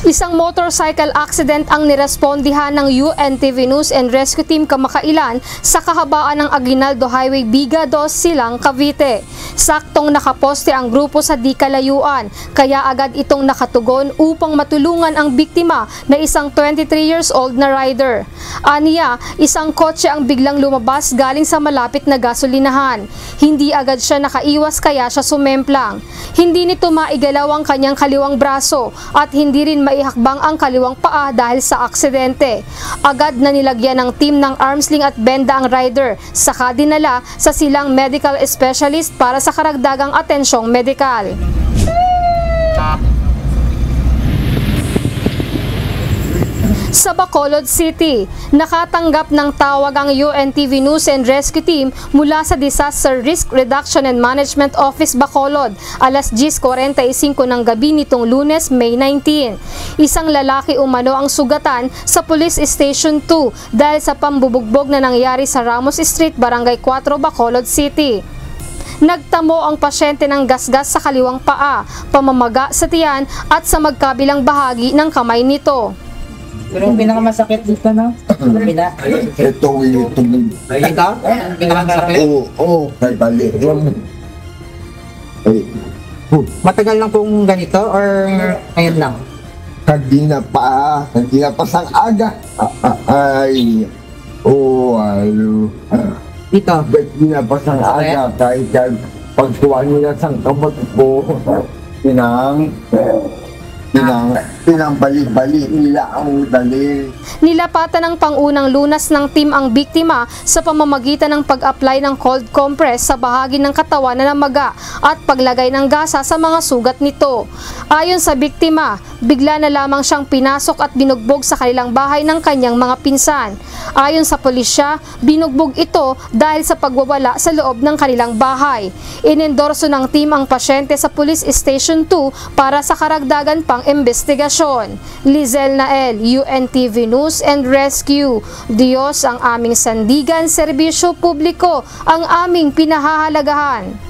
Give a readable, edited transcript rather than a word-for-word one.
Isang motorcycle accident ang nirespondihan ng UNTV News and Rescue Team kamakailan sa kahabaan ng Aguinaldo Highway Biga 2, Silang, Cavite. Saktong nakaposte ang grupo sa di kalayuan, kaya agad itong nakatugon upang matulungan ang biktima na isang 23 years old na rider. Aniya, isang kotse ang biglang lumabas galing sa malapit na gasolinahan. Hindi agad siya nakaiwas kaya siya sumemplang. Hindi nito maigalaw ang kanyang kaliwang braso at hindi rin maihakbang ang kaliwang paa dahil sa aksidente. Agad na nilagyan ng team ng armsling at benda ang rider, saka dinala sa Silang medical specialist para sa karagdagang atensyong medikal. Sa Bacolod City, nakatanggap ng tawag ang UNTV News and Rescue Team mula sa Disaster Risk Reduction and Management Office Bacolod, alas 10:45 ng gabi nitong Lunes, May 19. Isang lalaki umano ang sugatan sa Police Station 2 dahil sa pambubugbog na nangyari sa Ramos Street, Barangay 4, Bacolod City. Nagtamo ang pasyente ng gasgas sa kaliwang paa, pamamaga sa tiyan at sa magkabilang bahagi ng kamay nito. Pero yung pinakamasakit dito, no? Ito. Ito? Pinakamasakit? Oo, kay bali. Matagal lang kung ganito or ngayon lang? Kanina pa sang aga. Dito? Kanina pa sang aga, kahit pagtuwa nila sang kamot ko, pinang-balik-balik nila ang dali. Nilapatan ng pangunang lunas ng team ang biktima sa pamamagitan ng pag-apply ng cold compress sa bahagi ng katawan na namaga at paglagay ng gasa sa mga sugat nito. Ayon sa biktima, bigla na lamang siyang pinasok at binugbog sa kanilang bahay ng kanyang mga pinsan. Ayon sa pulisya, binugbog ito dahil sa pagwawala sa loob ng kanilang bahay. Inendorso ng team ang pasyente sa Police Station 2 para sa karagdagan pang investigasyon. Lizel Nael, UNTV News and Rescue. Diyos ang aming sandigan, serbisyo publiko ang aming pinahahalagahan.